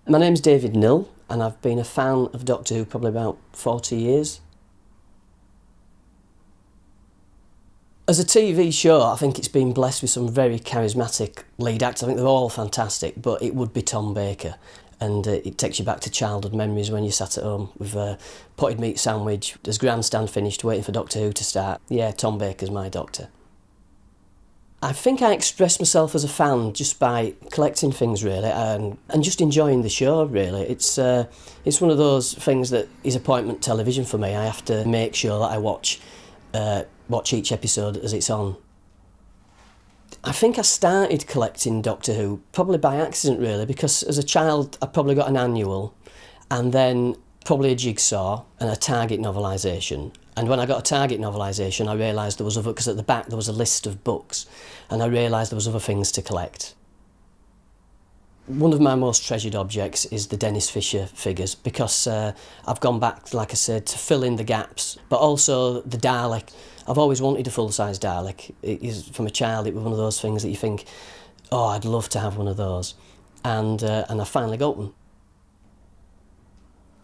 My name's David Knill and I've been a fan of Doctor Who probably about 40 years. As a TV show, I think it's been blessed with some very charismatic lead actors. I think they're all fantastic, but it would be Tom Baker. And it takes you back to childhood memories when you sat at home with a potted meat sandwich, as grandstand finished, waiting for Doctor Who to start. Yeah, Tom Baker's my Doctor. I think I express myself as a fan just by collecting things, really, and just enjoying the show, really. It's one of those things that is appointment television for me. I have to make sure that I watch each episode as it's on. I think I started collecting Doctor Who probably by accident, really, because as a child I probably got an annual and then probably a jigsaw and a Target novelisation. And when I got a Target novelisation I realised there was other, because at the back there was a list of books, and I realised there was other things to collect. One of my most treasured objects is the Dennis Fisher figures, because I've gone back, like I said, to fill in the gaps, but also the Dalek. I've always wanted a full-size Dalek. From a child, it was one of those things that you think, oh, I'd love to have one of those. And I finally got one.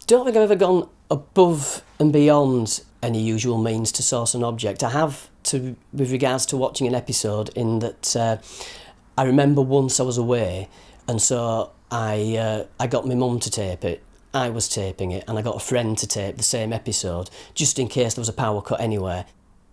Don't think I've ever gone above and beyond any usual means to source an object. I have with regards to watching an episode, in that I remember once I was away, and so I got my mum to tape it. I was taping it, and I got a friend to tape the same episode, just in case there was a power cut anywhere.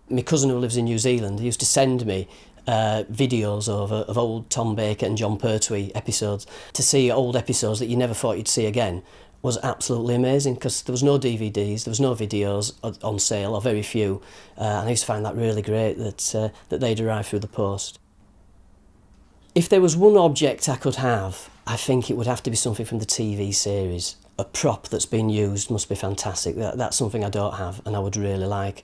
My cousin who lives in New Zealand, he used to send me videos of old Tom Baker and John Pertwee episodes. To see old episodes that you never thought you'd see again was absolutely amazing, because there was no DVDs, there was no videos on sale, or very few, and I used to find that really great that they'd arrive through the post. If there was one object I could have, I think it would have to be something from the TV series. A prop that's been used must be fantastic. That's something I don't have and I would really like.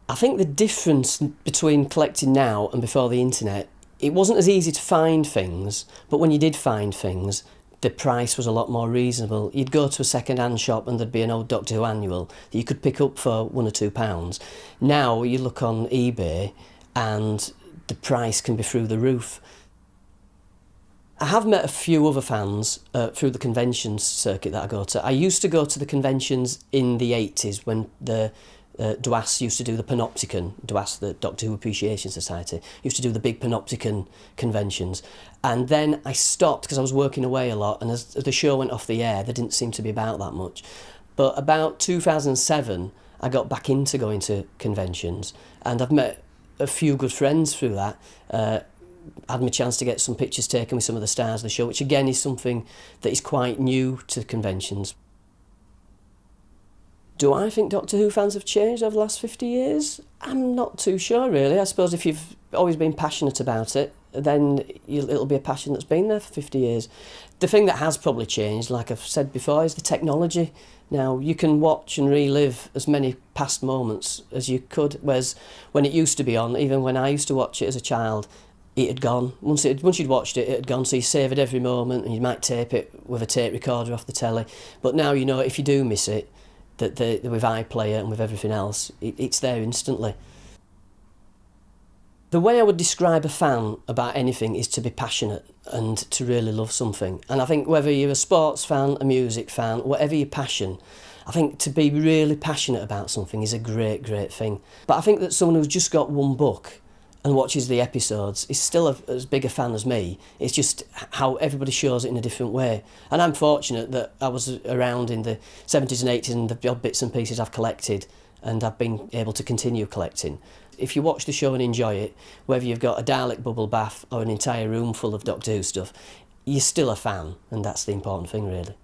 I think the difference between collecting now and before the internet, it wasn't as easy to find things, but when you did find things, the price was a lot more reasonable. You'd go to a second-hand shop and there'd be an old Doctor Who annual that you could pick up for £1 or £2. Now you look on eBay and the price can be through the roof. I have met a few other fans through the conventions circuit that I go to. I used to go to the conventions in the 80s when the DWAS used to do the Panopticon, DWAS, the Doctor Who Appreciation Society, used to do the big Panopticon conventions. And then I stopped because I was working away a lot, and as the show went off the air, there didn't seem to be about that much. But about 2007, I got back into going to conventions, and I've met a few good friends through that. Had my chance to get some pictures taken with some of the stars of the show, which again is something that is quite new to conventions. Do I think Doctor Who fans have changed over the last 50 years? I'm not too sure, really. I suppose if you've always been passionate about it, then it'll be a passion that's been there for 50 years. The thing that has probably changed, like I've said before, is the technology. Now, you can watch and relive as many past moments as you could, whereas when it used to be on, even when I used to watch it as a child, it had gone. Once you'd watched it, it had gone, so you saved every moment, and you might tape it with a tape recorder off the telly. But now, you know, if you do miss it, that with iPlayer and with everything else, it's there instantly. The way I would describe a fan about anything is to be passionate and to really love something. And I think whether you're a sports fan, a music fan, whatever your passion, I think to be really passionate about something is a great, great thing. But I think that someone who's just got one book and watches the episodes is still as big a fan as me. It's just how everybody shows it in a different way. And I'm fortunate that I was around in the 70s and 80s, and the odd bits and pieces I've collected, and I've been able to continue collecting. If you watch the show and enjoy it, whether you've got a Dalek bubble bath or an entire room full of Doctor Who stuff, you're still a fan, and that's the important thing, really.